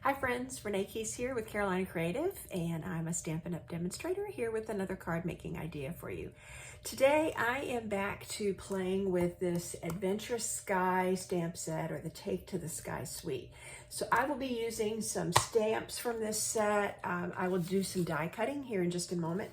Hi friends, Renee Keys here with Carolina Creative, and I'm a Stampin' Up! Demonstrator here with another card making idea for you. Today I am back to playing with this Adventurous Sky stamp set, or the Take to the Sky suite. So I will be using some stamps from this set. I will do some die cutting here in just a moment.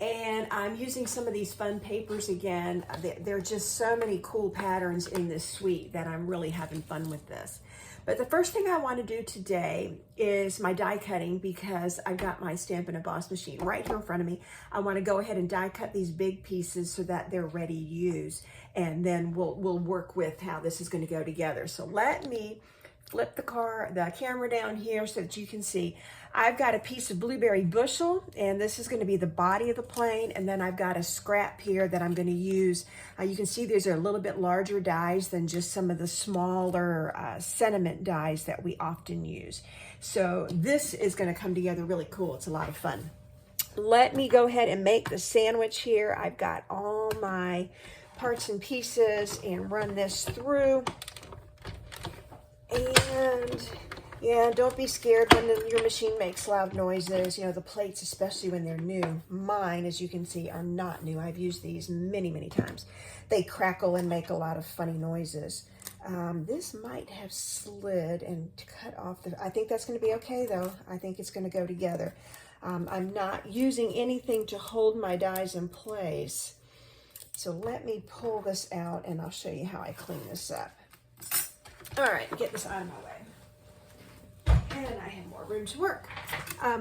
And I'm using some of these fun papers again. There are just so many cool patterns in this suite that I'm really having fun with this. But the first thing I want to do today is my die cutting, because I've got my Stampin' Emboss machine right here in front of me. I want to go ahead and die cut these big pieces so that they're ready to use. And then we'll work with how this is going to go together. So let me flip the camera down here so that you can see. I've got a piece of blueberry bushel, and this is going to be the body of the plane, and then I've got a scrap here that I'm going to use. You can see these are a little bit larger dies than just some of the smaller sentiment dies that we often use. So this is going to come together really cool. It's a lot of fun. Let me go ahead and make the sandwich here. I've got all my parts and pieces and run this through. And yeah, don't be scared when your machine makes loud noises. You know, the plates, especially when they're new. Mine, as you can see, are not new. I've used these many, many times. They crackle and make a lot of funny noises. This might have slid and cut off I think that's going to be okay, though. I think it's going to go together. I'm not using anything to hold my dies in place. So let me pull this out, and I'll show you how I clean this up. All right, get this out of my way. And I have more room to work.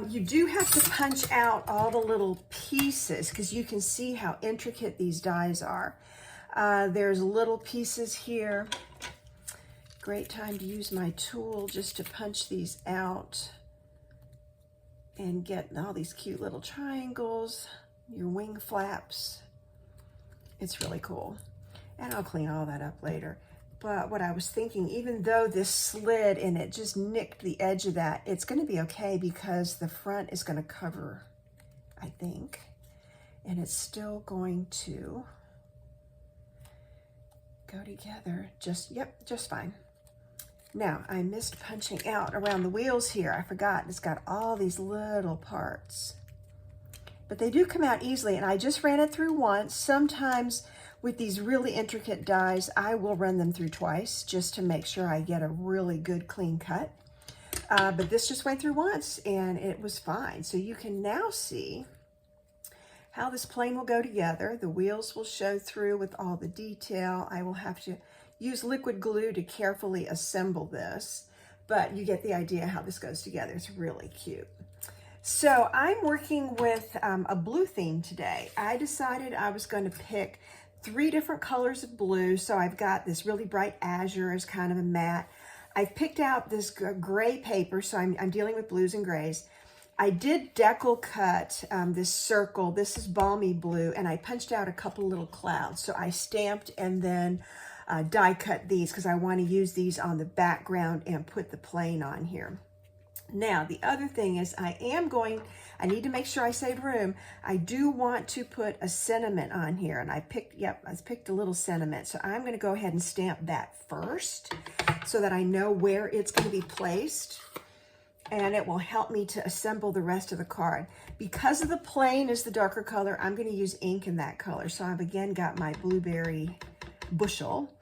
You do have to punch out all the little pieces, because you can see how intricate these dies are. There's little pieces here. Great time to use my tool just to punch these out and get all these cute little triangles, your wing flaps. It's really cool. And I'll clean all that up later. But what I was thinking, even though this slid and it just nicked the edge of that, it's going to be okay, because the front is going to cover, I think. And it's still going to go together just fine. Now, I missed punching out around the wheels here. I forgot. It's got all these little parts. But they do come out easily, and I just ran it through once. Sometimes with these really intricate dies, I will run them through twice just to make sure I get a really good clean cut. But this just went through once, and it was fine. So you can now see how this plane will go together. The wheels will show through with all the detail. I will have to use liquid glue to carefully assemble this, but you get the idea how this goes together. It's really cute. So I'm working with a blue theme today. I decided I was going to pick 3 different colors of blue. So I've got this really bright azure as kind of a matte. I've picked out this gray paper, so I'm dealing with blues and grays. I did decal cut this circle. This is balmy blue, and I punched out a couple little clouds. So I stamped and then die cut these, because I want to use these on the background and put the plane on here. Now, the other thing is I need to make sure I save room. I do want to put a sentiment on here, and I picked a little sentiment. So I'm going to go ahead and stamp that first so that I know where it's going to be placed, and it will help me to assemble the rest of the card. Because of the plane is the darker color, I'm going to use ink in that color. So I've again got my blueberry bushel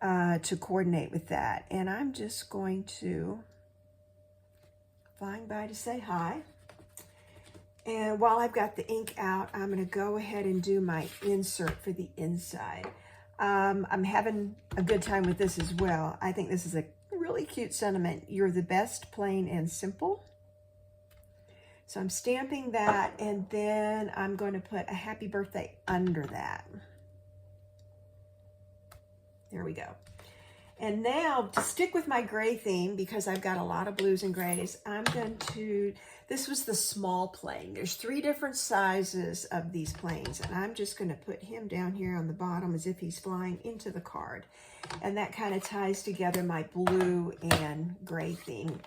to coordinate with that. And I'm just going to flying by to say hi. And while I've got the ink out, I'm going to go ahead and do my insert for the inside. I'm having a good time with this as well. I think this is a really cute sentiment. You're the best, plain and simple. So I'm stamping that, and then I'm going to put a happy birthday under that. There we go. And now, to stick with my gray theme, because I've got a lot of blues and grays, this was the small plane. There's 3 different sizes of these planes, and I'm just going to put him down here on the bottom as if he's flying into the card. And that kind of ties together my blue and gray theme.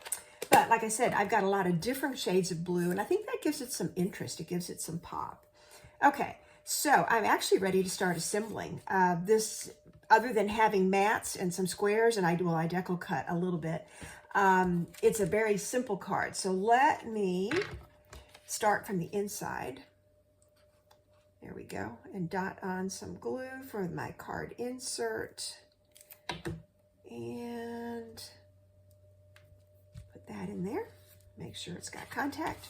But like I said, I've got a lot of different shades of blue, and I think that gives it some interest. It gives it some pop. Okay, so I'm actually ready to start assembling. This other than having mats and some squares, and I decal cut a little bit, It's a very simple card. So let me start from the inside. There we go. And dot on some glue for my card insert. And put that in there. Make sure it's got contact.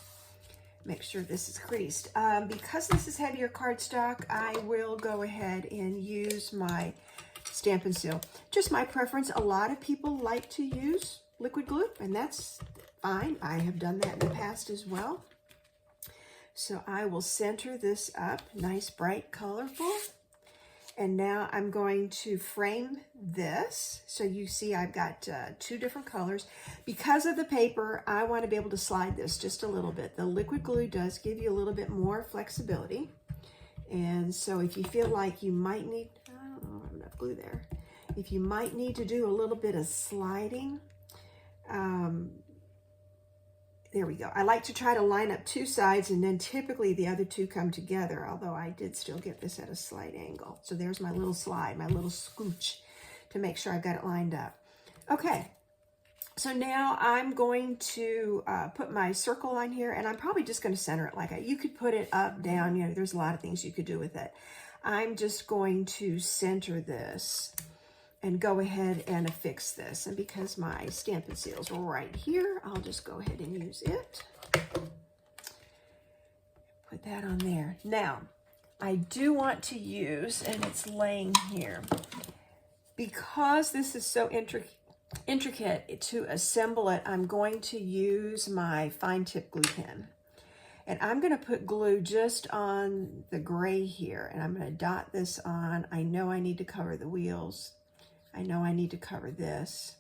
Make sure this is creased. Because this is heavier cardstock, I will go ahead and use my Stampin' Seal. Just my preference. A lot of people like to use liquid glue, and that's fine. I have done that in the past as well. So I will center this up, nice, bright, colorful. And now I'm going to frame this. So you see I've got 2 different colors. Because of the paper, I want to be able to slide this just a little bit. The liquid glue does give you a little bit more flexibility. And so if you feel like you might need, I don't know, I have enough glue there. If you might need to do a little bit of sliding, there we go. I like to try to line up 2 sides, and then typically the other 2 come together, although I did still get this at a slight angle. So there's my little slide, my little scooch to make sure I've got it lined up. Okay, so now I'm going to put my circle on here, and I'm probably just going to center it like you could put it up, down, you know, there's a lot of things you could do with it. I'm just going to center this and go ahead and affix this. And because my Stampin' Seal's right here, I'll just go ahead and use it. Put that on there. Now, I do want to use, and it's laying here, because this is so intricate to assemble it, I'm going to use my fine tip glue pen. And I'm going to put glue just on the gray here, and I'm going to dot this on. I know I need to cover the wheels. I know I need to cover this.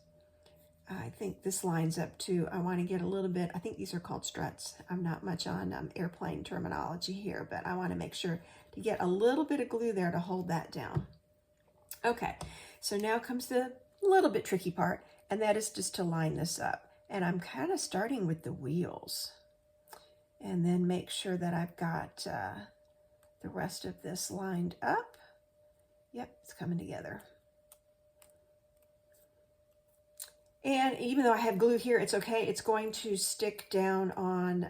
I think this lines up too. I want to get a little bit, I think these are called struts. I'm not much on airplane terminology here, but I want to make sure to get a little bit of glue there to hold that down. Okay, so now comes the little bit tricky part, and that is just to line this up. And I'm kind of starting with the wheels, and then make sure that I've got the rest of this lined up. Yep, it's coming together. And even though I have glue here, it's okay. It's going to stick down on,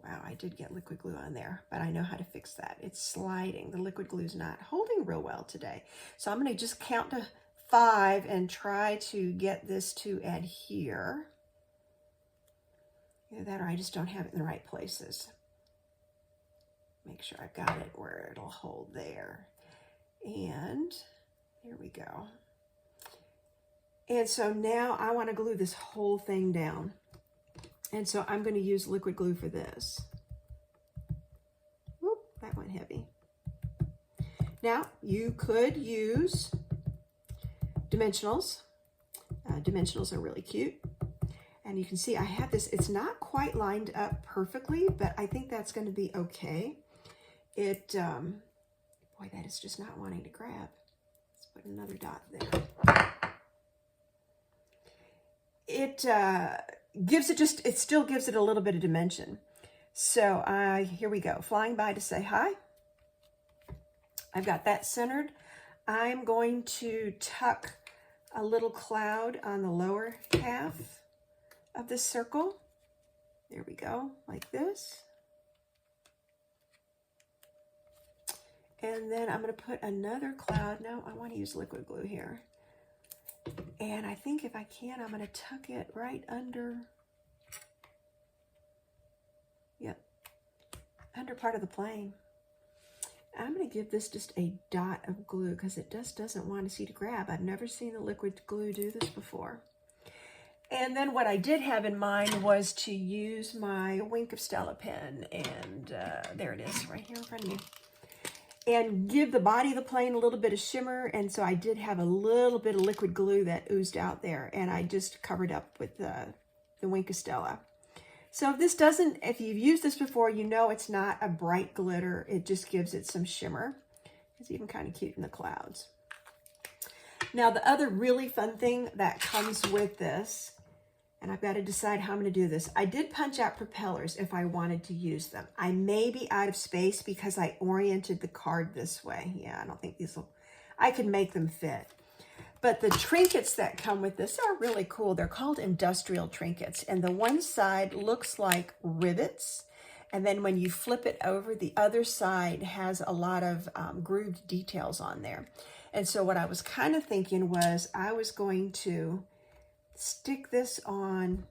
wow, I did get liquid glue on there, but I know how to fix that. It's sliding. The liquid glue is not holding real well today. So I'm going to just count to 5 and try to get this to adhere. Either that or I just don't have it in the right places. Make sure I've got it where it'll hold there. And here we go. And so now I want to glue this whole thing down. And so I'm going to use liquid glue for this. Whoop, that went heavy. Now you could use dimensionals. Dimensionals are really cute. And you can see I have this, it's not quite lined up perfectly, but I think that's going to be okay. It, boy, that is just not wanting to grab. Let's put another dot there. It gives it just, it still gives it a little bit of dimension. So here we go, flying by to say hi. I've got that centered. I'm going to tuck a little cloud on the lower half of this circle. There we go, like this. And then I'm going to put another cloud. No, I want to use liquid glue here. And I think if I can, I'm going to tuck it right under, yep, under part of the plane. I'm going to give this just a dot of glue because it just doesn't want to see to grab. I've never seen the liquid glue do this before. And then what I did have in mind was to use my Wink of Stella pen, and there it is right here in front of me, and give the body of the plane a little bit of shimmer. And so I did have a little bit of liquid glue that oozed out there, and I just covered up with the Wink of Stella. So if this doesn't, if you've used this before, you know it's not a bright glitter. It just gives it some shimmer. It's even kind of cute in the clouds. Now the other really fun thing that comes with this, and I've got to decide how I'm going to do this. I did punch out propellers if I wanted to use them. I may be out of space because I oriented the card this way. Yeah, I don't think these will, I could make them fit. But the trinkets that come with this are really cool. They're called industrial trinkets. And the one side looks like rivets. And then when you flip it over, the other side has a lot of grooved details on there. And so what I was kind of thinking was I was going to stick this on.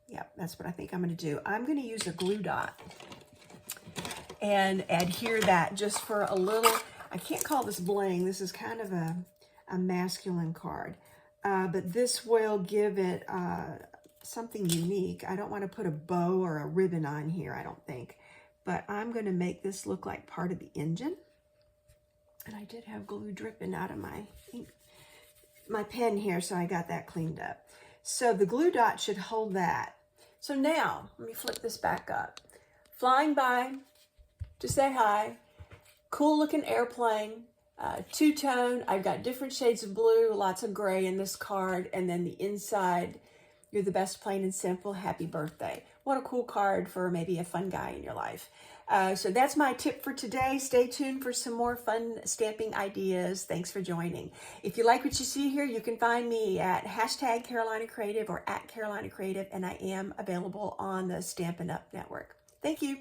Yep, that's what I think I'm going to do. I'm going to use a glue dot and adhere that just for a little. I can't call this bling. This is kind of a masculine card. But this will give it something unique. I don't want to put a bow or a ribbon on here, I don't think. But I'm going to make this look like part of the engine. And I did have glue dripping out of my pen here, so I got that cleaned up. So the glue dot should hold that. So now, let me flip this back up. Flying by to say hi. Cool looking airplane. Two-tone. I've got different shades of blue, lots of gray in this card, and then the inside, you're the best, plain and simple, happy birthday. What a cool card for maybe a fun guy in your life. So that's my tip for today. Stay tuned for some more fun stamping ideas. Thanks for joining. If you like what you see here, you can find me at #CarolinaCreative or @CarolinaCreative, and I am available on the Stampin' Up! Network. Thank you.